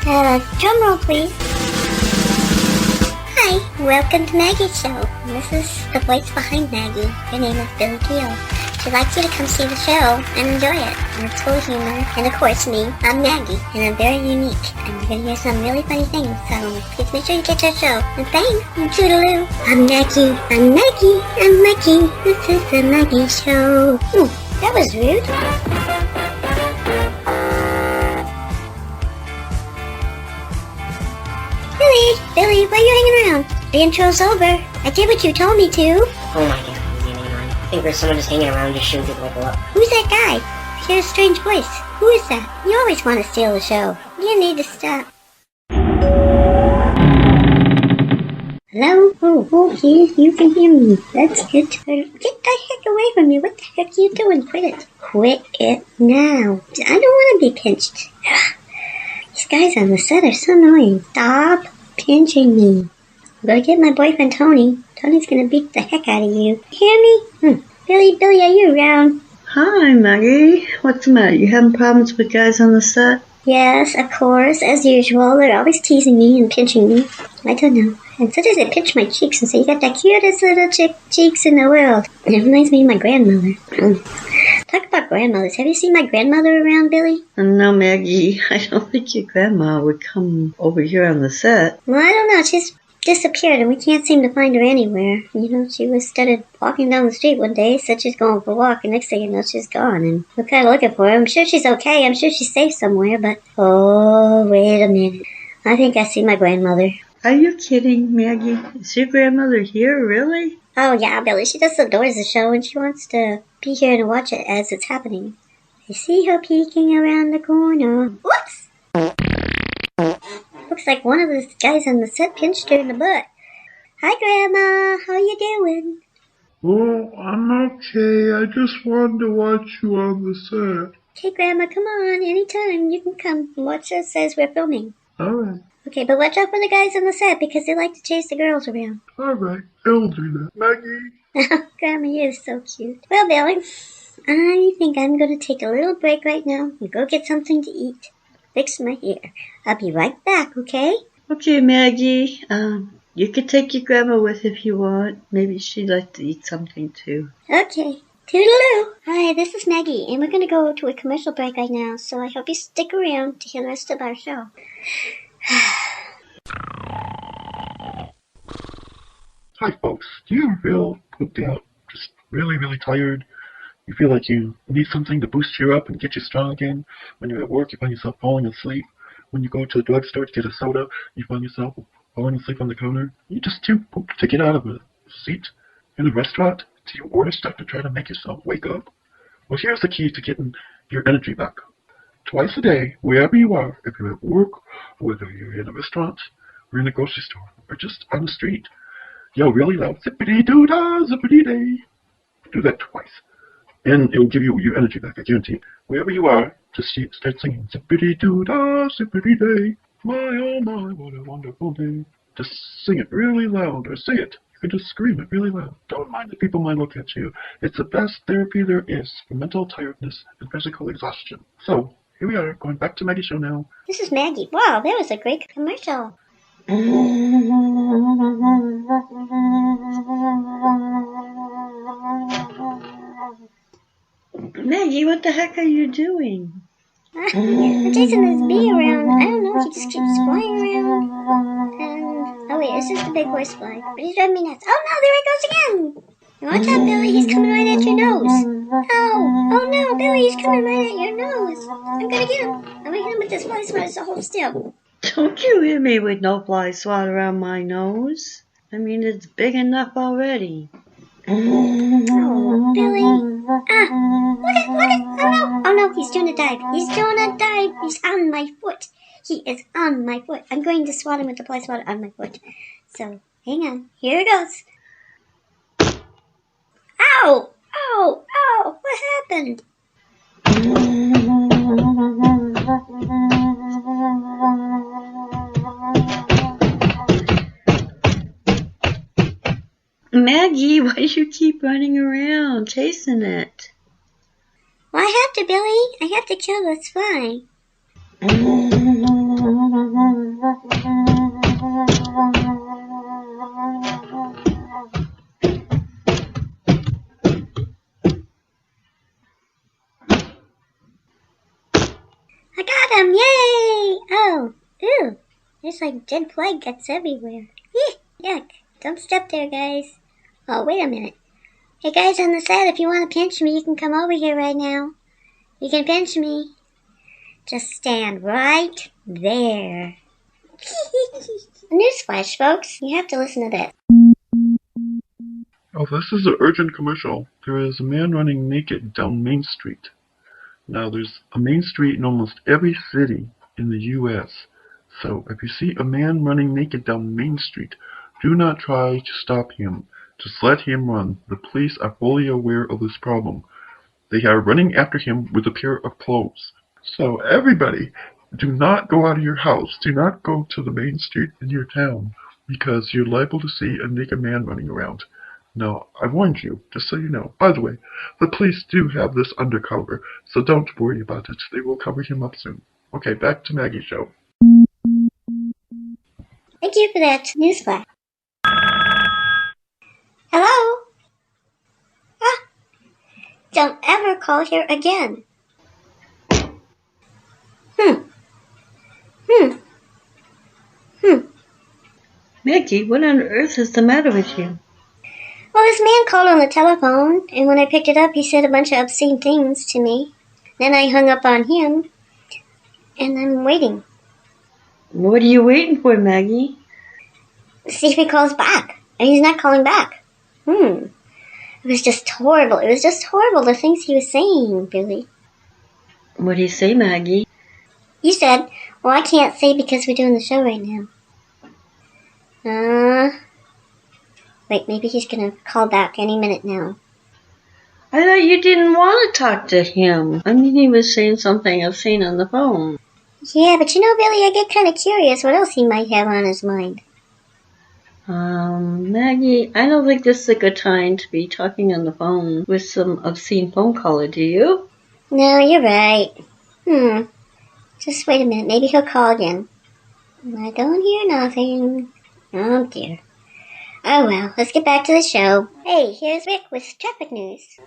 Drum roll, please. Hi, welcome to Maggy's show. This is the voice behind Maggy. Her name is Billy Keel. She'd like you to come see the show and enjoy it. And it's full of humor. And of course me, I'm Maggy, and I'm very unique. And you're gonna hear some really funny things, so please make sure you get your show. And thanks, and toodaloo. I'm Maggy, I'm Maggy, I'm Maggy. This is the Maggy show. That was rude. Billy, why are you hanging around? The intro's over. I did what you told me to. Oh my god, I think there's someone just hanging around just shooting people like a lot. Who's that guy? I hear a strange voice. Who is that? You always want to steal the show. You need to stop. Hello? Oh, you can hear me. That's good. Get the heck away from me. What the heck are you doing? Quit it. Quit it now. I don't want to be pinched. These guys on the set are so annoying. Stop pinching me. I'm gonna get my boyfriend Tony. Tony's gonna beat the heck out of you. Hear me? Billy, are you around? Hi, Maggie. What's the matter? You having problems with guys on the set? Yes, of course, as usual. They're always teasing me and pinching me. I don't know. And sometimes they pinch my cheeks and say, you got the cutest little cheeks in the world. And it reminds me of my grandmother. Talk about grandmothers. Have you seen my grandmother around, Billy? No, Maggie. I don't think your grandma would come over here on the set. Well, I don't know. She's disappeared and we can't seem to find her anywhere. You know, she started walking down the street one day, said she's going for a walk, and next thing you know, she's gone. And we're kind of looking for her. I'm sure she's okay. I'm sure she's safe somewhere, but... Oh, wait a minute. I think I see my grandmother. Are you kidding, Maggie? Is your grandmother here, really? Oh, yeah, Billy. She just adores the show, and she wants to be here to watch it as it's happening. I see her peeking around the corner. Whoops! Looks like one of the guys on the set pinched her in the butt. Hi, Grandma. How you doing? Oh, I'm okay. I just wanted to watch you on the set. Okay, Grandma, come on. Anytime. You can come and watch us as we're filming. All right. Okay, but watch out for the guys on the set because they like to chase the girls around. All right. I'll do that. Maggie? Grandma, you're so cute. Well, Billy, I think I'm going to take a little break right now and go get something to eat. Fix my hair. I'll be right back, okay? Okay, Maggie. You could take your grandma with if you want. Maybe she'd like to eat something too. Okay. Toodaloo. Hi, this is Maggie, and we're going to go to a commercial break right now, so I hope you stick around to hear the rest of our show. Hi, folks. Do you ever feel pooped out? Just really, really tired? You feel like you need something to boost you up and get you strong again? When you're at work, you find yourself falling asleep. When you go to the drugstore to get a soda, you find yourself falling asleep on the counter. You're just too pooped to get out of a seat in a restaurant. Do you order stuff to try to make yourself wake up? Well, here's the key to getting your energy back. Twice a day, wherever you are, if you're at work, whether you're in a restaurant, or in a grocery store, or just on the street, yell really loud, zippity-doo-dah, zippity-day. Do that twice. And it will give you your energy back, I guarantee it. Wherever you are, just start singing, zippity-doo-dah, zippity-day. My, oh my, what a wonderful day. Just sing it really loud, or say it. You can just scream it really loud. Don't mind if people might look at you. It's the best therapy there is for mental tiredness and physical exhaustion. So, here we are, going back to Maggie's show now. This is Maggie. Wow, that was a great commercial. Maggie, what the heck are you doing? I'm chasing this bee around. I don't know, he just keeps flying around. Oh wait, it's just a big horsefly. But he's driving me nuts. Oh no, there he goes again! Watch out, Billy, he's coming right at your nose. Oh no, Billy, he's coming right at your nose. I'm gonna get him. I'm gonna hit him with this fly swatter to hold still. Don't you hit me with no fly swatter around my nose. I mean, it's big enough already. Oh, Billy. Look it. Oh no, he's doing a dive. He's on my foot. He is on my foot. I'm going to swat him with the fly swatter on my foot. So, hang on. Here it goes. Ow! What happened? Maggie, why do you keep running around, chasing it? Well, I have to, Billy. I have to kill this fly. Hey, oh, ew. There's like dead fly guts everywhere. Yuck. Don't step there, guys. Oh, wait a minute. Hey, guys on the side, if you want to pinch me, you can come over here right now. You can pinch me. Just stand right there. Newsflash, folks. You have to listen to this. Oh, this is an urgent commercial. There is a man running naked down Main Street. Now, there's a Main Street in almost every city in the U.S. So, if you see a man running naked down Main Street, do not try to stop him. Just let him run. The police are fully aware of this problem. They are running after him with a pair of clothes. So, everybody, do not go out of your house. Do not go to the Main Street in your town, because you're liable to see a naked man running around. Now, I warned you, just so you know. By the way, the police do have this undercover, so don't worry about it. They will cover him up soon. Okay, back to Maggie Show. Thank you for that newsflash. Hello? Ah, don't ever call here again. Maggie, what on earth is the matter with you? Well, this man called on the telephone, and when I picked it up, he said a bunch of obscene things to me. Then I hung up on him, and I'm waiting. What are you waiting for, Maggie? See if he calls back. And he's not calling back. It was just horrible. It was just horrible, the things he was saying, Billy. What do you say, Maggie? You said, well, I can't say because we're doing the show right now. Wait, maybe he's going to call back any minute now. I thought you didn't want to talk to him. I mean, he was saying something I've seen on the phone. Yeah, but you know, Billy, I get kind of curious what else he might have on his mind. Maggie, I don't think this is a good time to be talking on the phone with some obscene phone caller, do you? No, you're right. Just wait a minute, maybe he'll call again. I don't hear nothing. Oh, dear. Oh, well, let's get back to the show. Hey, here's Rick with traffic news.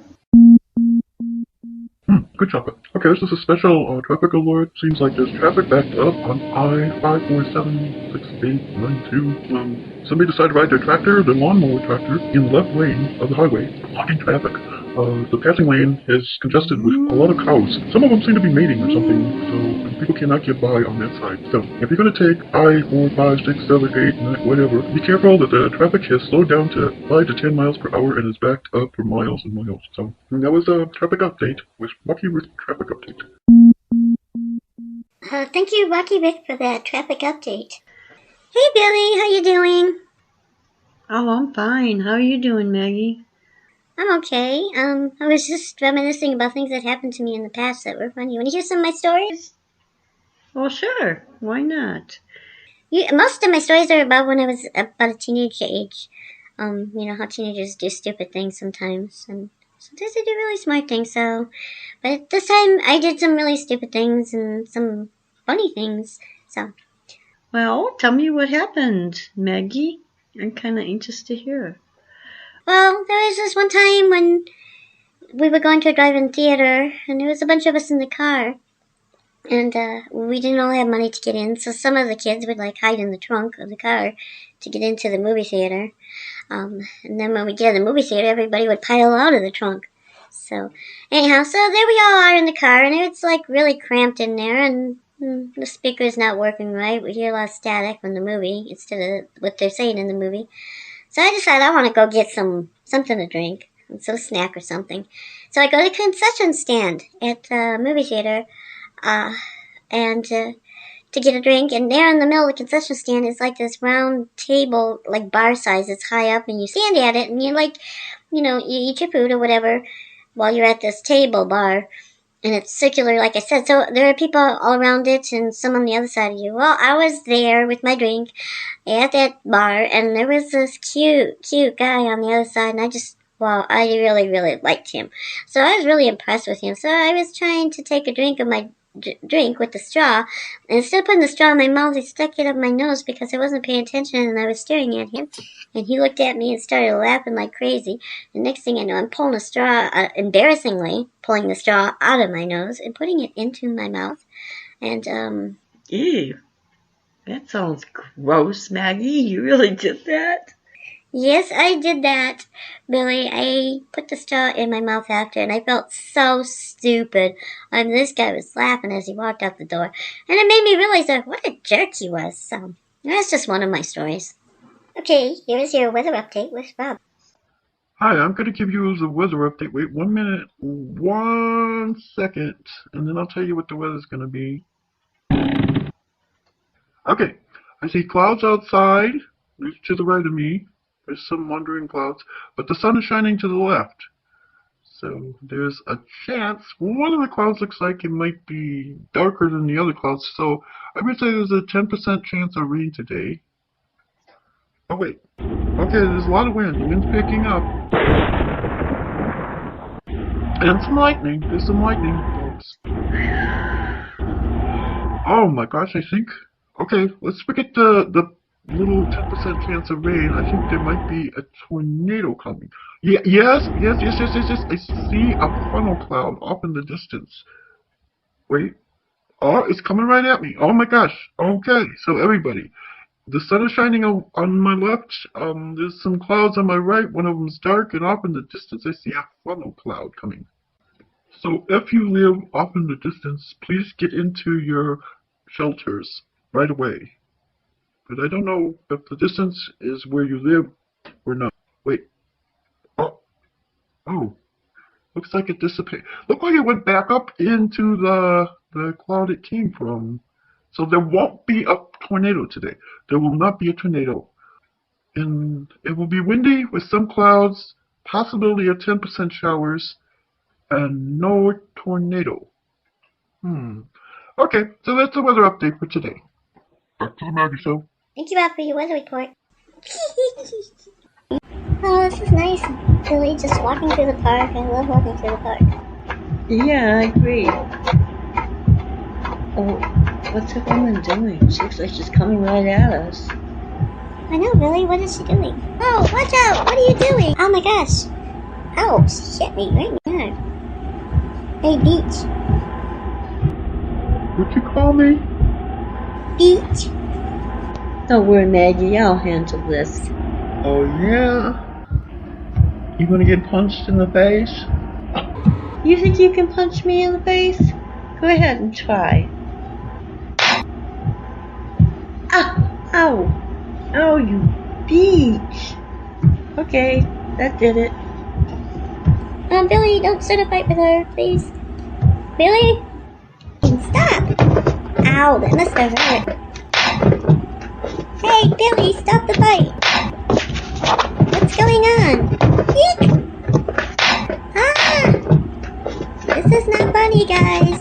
Good job. Okay, this is a special traffic alert. Seems like there's traffic backed up on I-547-6892. Somebody decided to ride their tractor, the lawnmower tractor, in the left lane of the highway, blocking traffic. The passing lane is congested with a lot of cows. Some of them seem to be mating or something, so people cannot get by on that side. So, if you're going to take I-4, 5, 6, 7, 8, 9, whatever, be careful that the traffic has slowed down to 5 to 10 miles per hour and is backed up for miles and miles. So, that was a traffic update with Rocky Rick Traffic Update. Thank you, Rocky Rick, for that traffic update. Hey, Billy, how you doing? Oh, I'm fine. How are you doing, Maggie? I'm okay. I was just reminiscing about things that happened to me in the past that were funny. You want to hear some of my stories? Well, sure. Why not? Most of my stories are about when I was about a teenage age. You know how teenagers do stupid things sometimes, and sometimes they do really smart things. So, but this time I did some really stupid things and some funny things. So, well, tell me what happened, Maggie. I'm kind of anxious to hear. well, there was this one time when we were going to a drive-in theater, and there was a bunch of us in the car. And we didn't all have money to get in, so some of the kids would like hide in the trunk of the car to get into the movie theater. And then when we get in the movie theater, everybody would pile out of the trunk. So anyhow, so there we all are in the car, and it's like really cramped in there, and the speaker's not working right. We hear a lot of static from the movie instead of what they're saying in the movie. So I decided I want to go get something to drink, some snack or something. So I go to the concession stand at the movie theater, and to get a drink, and there in the middle of the concession stand is like this round table, like bar size. It's high up, and you stand at it, and you like, you know, you eat your food or whatever while you're at this table bar, and it's circular, like I said. So there are people all around it, and some on the other side of you. Well, I was there with my drink at that bar, and there was this cute guy on the other side, and I really, really liked him. So I was really impressed with him. So I was trying to take a drink of my drink with the straw, and instead of putting the straw in my mouth, I stuck it up my nose because I wasn't paying attention, and I was staring at him, and he looked at me and started laughing like crazy. And next thing I know, I'm pulling a straw, embarrassingly pulling the straw out of my nose and putting it into my mouth, and Ew. That sounds gross, Maggie. You really did that? Yes, I did that, Billy. I put the straw in my mouth after, and I felt so stupid. This guy was laughing as he walked out the door, and it made me realize what a jerk he was. So that's just one of my stories. Okay, here is your weather update with Rob. Hi, I'm going to give you the weather update. Wait 1 minute, 1 second, and then I'll tell you what the weather's going to be. Okay, I see clouds outside, to the right of me. There's some wandering clouds, but the sun is shining to the left. So there's a chance, one of the clouds looks like it might be darker than the other clouds, so I would say there's a 10% chance of rain today. Oh wait, okay, there's a lot of wind. The wind's picking up. And some lightning. There's some lightning bolts. Oh my gosh, I think... Okay, let's forget the little 10% chance of rain. I think there might be a tornado coming. Yeah, yes. I see a funnel cloud off in the distance. Wait. Oh, it's coming right at me. Oh my gosh. Okay, so everybody. The sun is shining on my left. There's some clouds on my right. One of them's dark, and off in the distance I see a funnel cloud coming. So if you live off in the distance, please get into your shelters right away. But I don't know if the distance is where you live or not. Wait. Oh. Looks like it dissipated. Looked like it went back up into the cloud it came from. So there won't be a tornado today. There will not be a tornado. And it will be windy with some clouds, possibility of 10% showers, and no tornado. Okay, so that's the weather update for today. Back to the Maggie Show. Thank you, Rob, for your weather report. Oh, this is nice, Billy, just walking through the park. I love walking through the park. Yeah, I agree. Oh, what's that woman doing? She looks like she's coming right at us. I know, Billy. What is she doing? Oh, watch out! What are you doing? Oh my gosh! Oh, she hit me right in the arm. Hey, Beach. What'd you call me? Beach. Don't worry, Maggie. I'll handle this. Oh, yeah? You gonna get punched in the face? You think you can punch me in the face? Go ahead and try. Ah! Ow! Oh, you beach! Okay, that did it. Billy, don't start a fight with her, please. Billy? Stop! Ow, that must have hurt. Hey, Billy, stop the fight! What's going on? Eek! Ah! This is not funny, guys.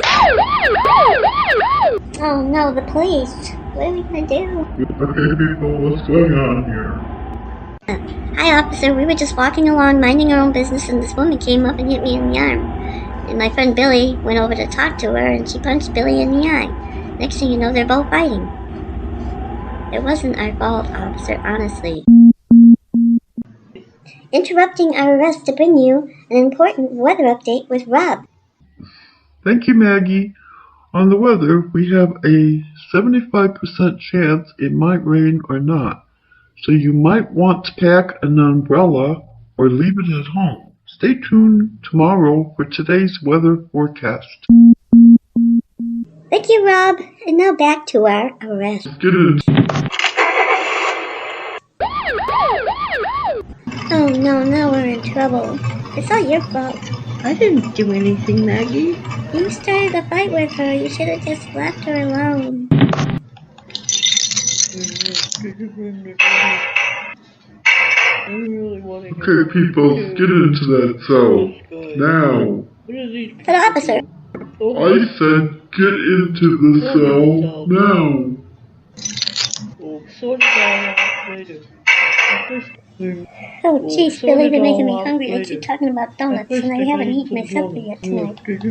Oh no, the police. What are we gonna do? Okay, people, what's going on here? Hi, officer. We were just walking along, minding our own business, and this woman came up and hit me in the arm. And my friend Billy went over to talk to her, and she punched Billy in the eye. Next thing you know, they're both fighting. It wasn't our fault, officer, honestly. Interrupting our arrest to bring you an important weather update with Rob. Thank you, Maggie. On the weather, we have a 75% chance it might rain or not. So you might want to pack an umbrella or leave it at home. Stay tuned tomorrow for today's weather forecast. Thank you, Rob. And now back to our arrest. Let's get it. Oh no, now we're in trouble. It's all your fault. I didn't do anything, Maggie. You started a fight with her. You should have just left her alone. Okay, people, get into that cell. Now. But officer. I said get into the cell now. Oh jeez, Billy, they're making me hungry. I keep talking about donuts, and I haven't eaten my supper yet tonight. Get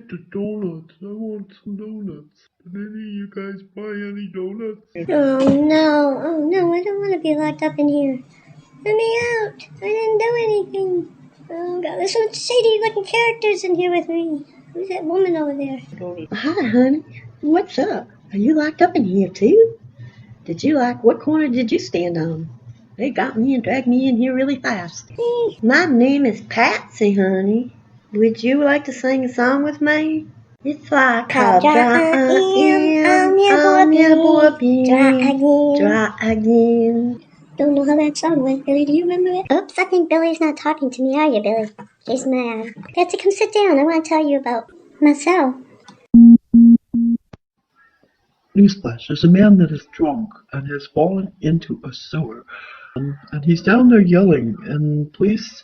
the donuts. I want some donuts. Did any of you guys buy any donuts? Oh no, I don't want to be locked up in here. Let me out. I didn't do anything. Oh god, there's some shady looking characters in here with me. Who's that woman over there? Hi, honey. What's up? Are you locked up in here too? What corner did you stand on? They got me and dragged me in here really fast. My name is Patsy, honey. Would you like to sing a song with me? It's like how dry I am, I'll never be dry again. Don't know how that song went, Billy. Do you remember it? Oops, I think Billy's not talking to me, are you, Billy? He's mad. Patsy, come sit down. I want to tell you about myself. Newsflash, there's a man that is drunk and has fallen into a sewer. And he's down there yelling, and police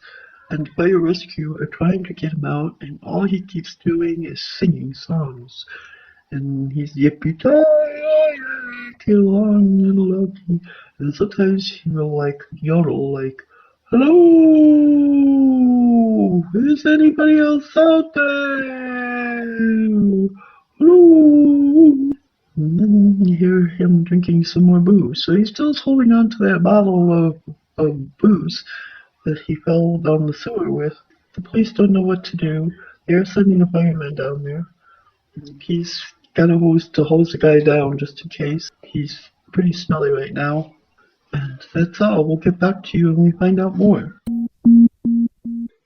and fire rescue are trying to get him out, and all he keeps doing is singing songs. And he's yippee-ki-yay, get along, little Loki. And sometimes he will, like, yodel, like, hello, is anybody else out there? Hello. And then you hear him drinking some more booze. So he's still holding on to that bottle of booze that he fell down the sewer with. The police don't know what to do. They're sending a fireman down there. He's got a hose to hose the guy down just in case. He's pretty smelly right now. And that's all. We'll get back to you when we find out more.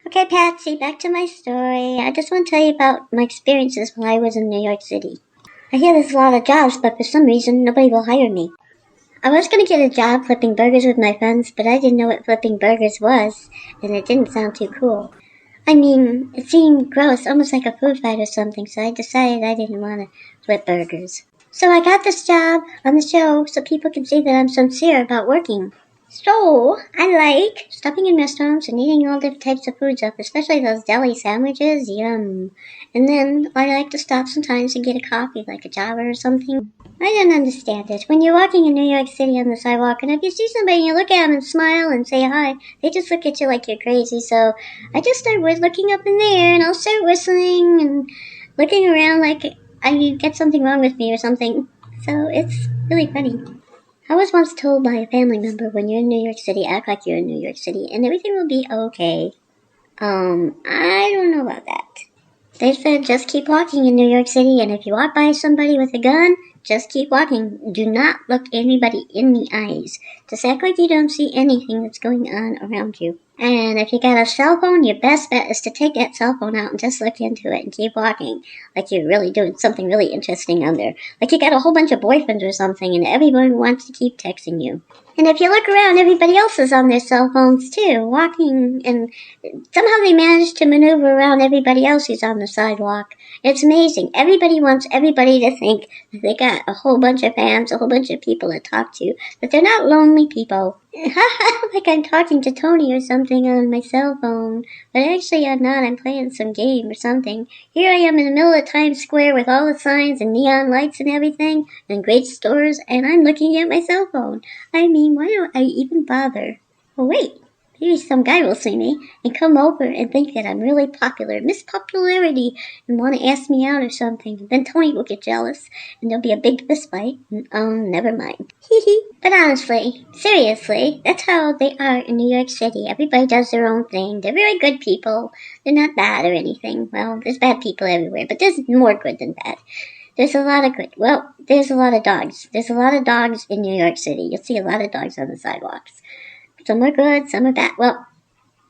Okay, Patsy, back to my story. I just want to tell you about my experiences while I was in New York City. I hear there's a lot of jobs, but for some reason, nobody will hire me. I was going to get a job flipping burgers with my friends, but I didn't know what flipping burgers was, and it didn't sound too cool. I mean, it seemed gross, almost like a food fight or something, so I decided I didn't want to flip burgers. So I got this job on the show so people can see that I'm sincere about working. So, I like stopping in restaurants and eating all different types of foods up, especially those deli sandwiches, yum. And then I like to stop sometimes and get a coffee, like a Java or something. I don't understand it. When you're walking in New York City on the sidewalk, and if you see somebody and you look at them and smile and say hi, they just look at you like you're crazy. So I just start looking up in the air, and I'll start whistling and looking around like I get something wrong with me or something. So it's really funny. I was once told by a family member, when you're in New York City, act like you're in New York City, and everything will be okay. I don't know about that. They said just keep walking in New York City, and if you walk by somebody with a gun, just keep walking. Do not look anybody in the eyes. Just act like you don't see anything that's going on around you. And if you got a cell phone, your best bet is to take that cell phone out and just look into it and keep walking. Like you're really doing something really interesting on there. Like you got a whole bunch of boyfriends or something and everyone wants to keep texting you. And if you look around, everybody else is on their cell phones too, walking, and somehow they manage to maneuver around everybody else who's on the sidewalk. It's amazing. Everybody wants everybody to think that they got a whole bunch of fans, a whole bunch of people to talk to, but they're not lonely people. Like I'm talking to Tony or something on my cell phone, but actually I'm not. I'm playing some game or something. Here I am in the middle of Times Square with all the signs and neon lights and everything, and great stores, and I'm looking at my cell phone. I mean, why don't I even bother? Well, wait. Maybe some guy will see me and come over and think that I'm really popular, Miss Popularity, and want to ask me out or something. Then Tony will get jealous, and there'll be a big fist fight, and never mind. But honestly, seriously, that's how they are in New York City. Everybody does their own thing. They're very good people. They're not bad or anything. Well, there's bad people everywhere, but there's more good than bad. There's a lot of good. Well, there's a lot of dogs. There's a lot of dogs in New York City. You'll see a lot of dogs on the sidewalks. Some are good, some are bad. Well,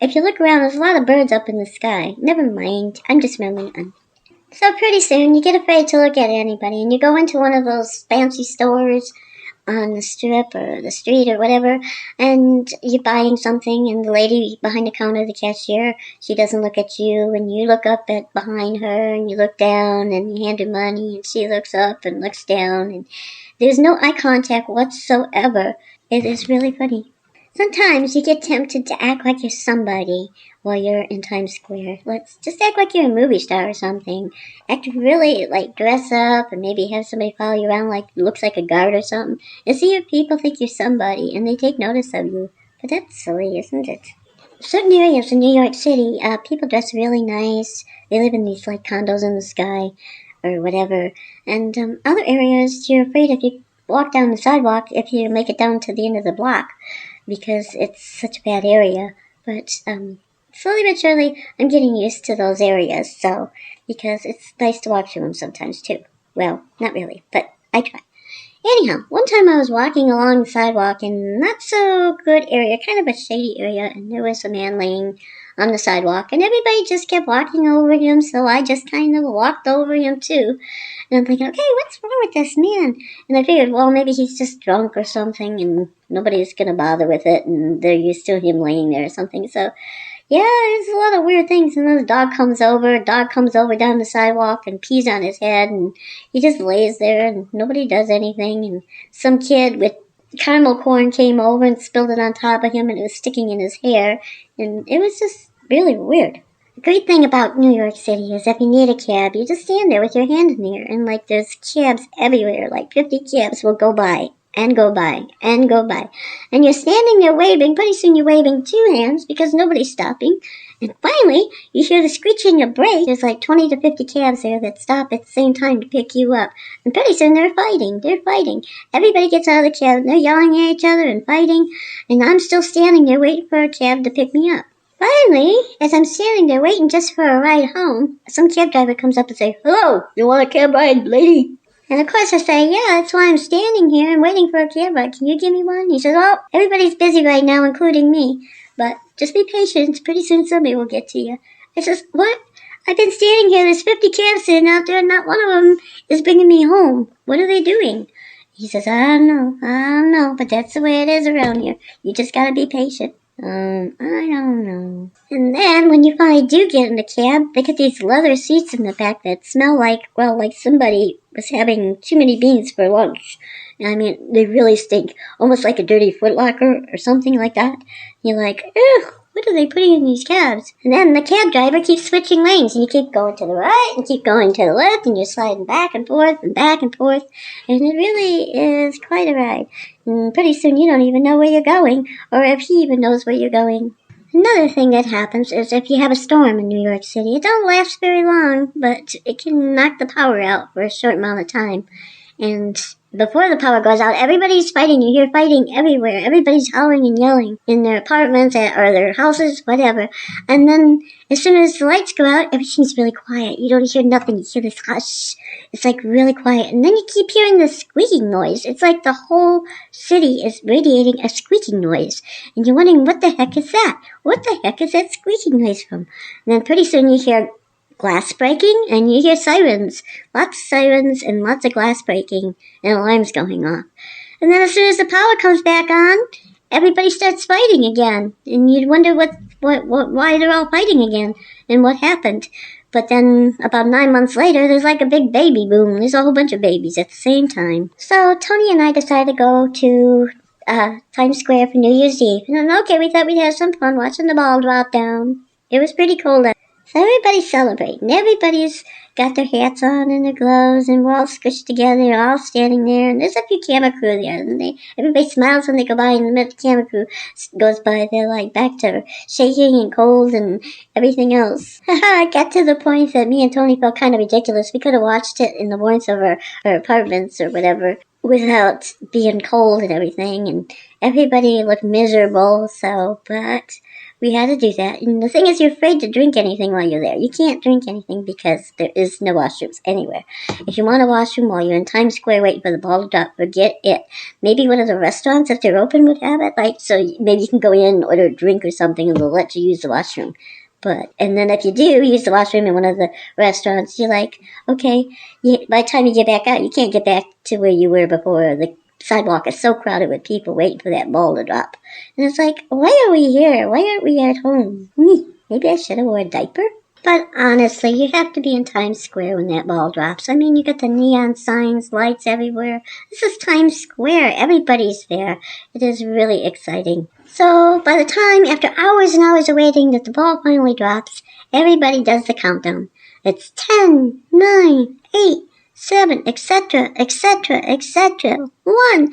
if you look around, there's a lot of birds up in the sky. Never mind, I'm just rambling on. So pretty soon, you get afraid to look at anybody, and you go into one of those fancy stores on the strip or the street or whatever, and you're buying something, and the lady behind the counter, the cashier, she doesn't look at you, and you look up at behind her, and you look down, and you hand her money, and she looks up and looks down, and there's no eye contact whatsoever. It is really funny. Sometimes you get tempted to act like you're somebody while you're in Times Square. Let's just act like you're a movie star or something. Act really, like, dress up and maybe have somebody follow you around like looks like a guard or something. And see if people think you're somebody and they take notice of you. But that's silly, isn't it? Certain areas in New York City, people dress really nice. They live in these, like, condos in the sky or whatever. And other areas, you're afraid if you walk down the sidewalk, if you make it down to the end of the block, because it's such a bad area. But slowly but surely, I'm getting used to those areas, so, because it's nice to walk through them sometimes, too. Well, not really, but I try. Anyhow, one time I was walking along the sidewalk in a not so good area, kind of a shady area, and there was a man laying on the sidewalk, and everybody just kept walking over him, so I just kind of walked over him too. And I'm thinking, okay, what's wrong with this man? And I figured, well, maybe he's just drunk or something, and nobody's going to bother with it, and they're used to him laying there or something. So, yeah, there's a lot of weird things. And then the dog comes over down the sidewalk and pees on his head, and he just lays there, and nobody does anything. And some kid with caramel corn came over and spilled it on top of him, and it was sticking in his hair, and it was just really weird. The great thing about New York City is if you need a cab, you just stand there with your hand in the air, and like there's cabs everywhere, like 50 cabs will go by, and go by, and go by. And you're standing there waving, pretty soon you're waving two hands because nobody's stopping. And finally, you hear the screeching of brakes. There's like 20 to 50 cabs there that stop at the same time to pick you up. And pretty soon they're fighting. Everybody gets out of the cab and they're yelling at each other and fighting. And I'm still standing there waiting for a cab to pick me up. Finally, as I'm standing there waiting just for a ride home, some cab driver comes up and says, "Hello, you want a cab ride, lady?" And of course I say, "Yeah, that's why I'm standing here and waiting for a cab ride. Can you give me one?" He says, "Oh, everybody's busy right now, including me. But just be patient. Pretty soon somebody will get to you." I says, "What? I've been standing here. There's 50 cabs sitting out there, and not one of them is bringing me home. What are they doing?" He says, I don't know, but that's the way it is around here. You just gotta be patient." I don't know. And then when you finally do get in the cab, they get these leather seats in the back that smell like somebody was having too many beans for lunch. I mean, they really stink, almost like a dirty Foot Locker or something like that. You're like, ugh, what are they putting in these cabs? And then the cab driver keeps switching lanes, and you keep going to the right and keep going to the left, and you're sliding back and forth, and it really is quite a ride. And pretty soon you don't even know where you're going, or if he even knows where you're going. Another thing that happens is if you have a storm in New York City, it don't last very long, but it can knock the power out for a short amount of time. And before the power goes out, everybody's fighting. You hear fighting everywhere. Everybody's howling and yelling in their apartments or their houses, whatever. And then as soon as the lights go out, everything's really quiet. You don't hear nothing. You hear this hush. It's like really quiet. And then you keep hearing this squeaking noise. It's like the whole city is radiating a squeaking noise. And you're wondering, what the heck is that? What the heck is that squeaking noise from? And then pretty soon you hear glass breaking, and you hear sirens. Lots of sirens and lots of glass breaking and alarms going off. And then as soon as the power comes back on, everybody starts fighting again. And you'd wonder why they're all fighting again and what happened. But then about 9 months later, there's like a big baby boom. There's a whole bunch of babies at the same time. So Tony and I decided to go to Times Square for New Year's Eve. And okay, we thought we'd have some fun watching the ball drop down. It was pretty cold out. So everybody's celebrating. Everybody's got their hats on and their gloves, and we're all squished together, we're all standing there, and there's a few camera crew there, and everybody smiles when they go by, and the minute the camera crew goes by, they're like back to shaking and cold and everything else. It got to the point that me and Tony felt kind of ridiculous. We could have watched it in the warmth of our apartments or whatever without being cold and everything, and everybody looked miserable, but we had to do that. And the thing is, you're afraid to drink anything while you're there. You can't drink anything because there is no washrooms anywhere. If you want a washroom while you're in Times Square waiting for the ball to drop, forget it. Maybe one of the restaurants, if they're open, would have it. So maybe you can go in and order a drink or something, and they'll let you use the washroom. And then if you do use the washroom in one of the restaurants, you're like, okay, by the time you get back out, you can't get back to where you were before. The sidewalk is so crowded with people waiting for that ball to drop. And it's like, why are we here? Why aren't we at home? Maybe I should have worn a diaper? But honestly, you have to be in Times Square when that ball drops. I mean, you got the neon signs, lights everywhere. This is Times Square. Everybody's there. It is really exciting. So by the time, after hours and hours of waiting that the ball finally drops, everybody does the countdown. It's 10, 9, 8, 7, etc., etc., etc. 1. Happy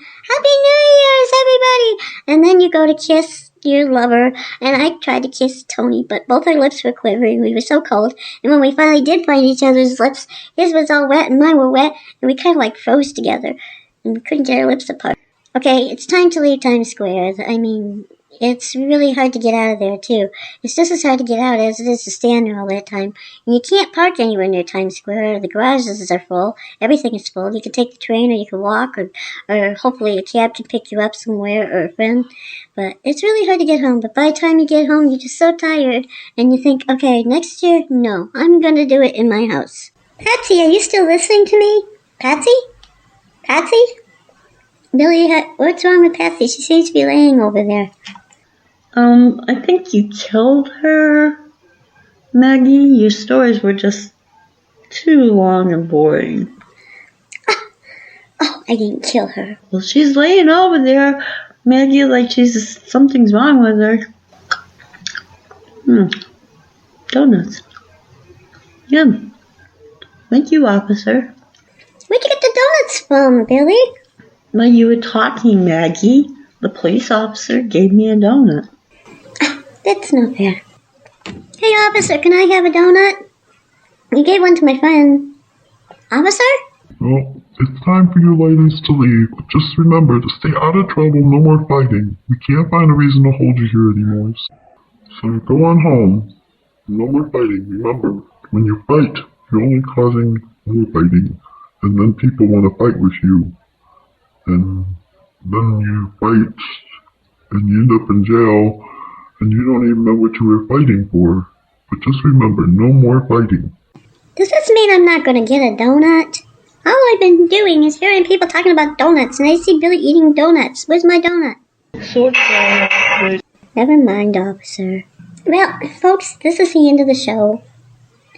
New Year's, everybody! And then you go to kiss your lover, and I tried to kiss Tony, but both our lips were quivering. We were so cold, and when we finally did find each other's lips, his was all wet and mine were wet, and we kind of like froze together, and we couldn't get our lips apart. Okay, it's time to leave Times Square. I mean, It's really hard to get out of there, too. It's just as hard to get out as it is to stand there all that time. And you can't park anywhere near Times Square. The garages are full. Everything is full. You can take the train, or you can walk, or hopefully a cab can pick you up somewhere, or a friend. But it's really hard to get home. But by the time you get home, you're just so tired. And you think, okay, next year, no, I'm going to do it in my house. Patsy, are you still listening to me? Patsy? Patsy? Billy, what's wrong with Patsy? She seems to be laying over there. I think you killed her, Maggie. Your stories were just too long and boring. Oh, I didn't kill her. Well, she's laying over there, Maggie, like something's wrong with her. Donuts. Yum. Thank you, officer. Where'd you get the donuts from, Billy? While you were talking, Maggie, the police officer gave me a donut. That's not fair. Hey, officer, can I have a donut? You gave one to my friend. Officer? Well, it's time for you ladies to leave, but just remember to stay out of trouble, no more fighting. We can't find a reason to hold you here anymore. So go on home. No more fighting. Remember, when you fight, you're only causing more fighting, and then people want to fight with you. And then you fight, and you end up in jail, and you don't even know what you were fighting for. But just remember, no more fighting. Does this mean I'm not going to get a donut? All I've been doing is hearing people talking about donuts, and I see Billy eating donuts. Where's my donut? Never mind, officer. Well, folks, this is the end of the show.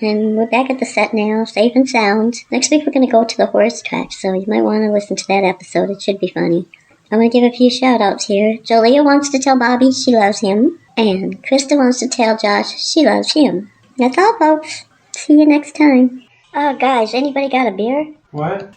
And we're back at the set now, safe and sound. Next week we're going to go to the horse track, so you might want to listen to that episode. It should be funny. I'm going to give a few shout-outs here. Julia wants to tell Bobby she loves him. And Krista wants to tell Josh she loves him. That's all, folks. See you next time. Oh, guys, anybody got a beer? What?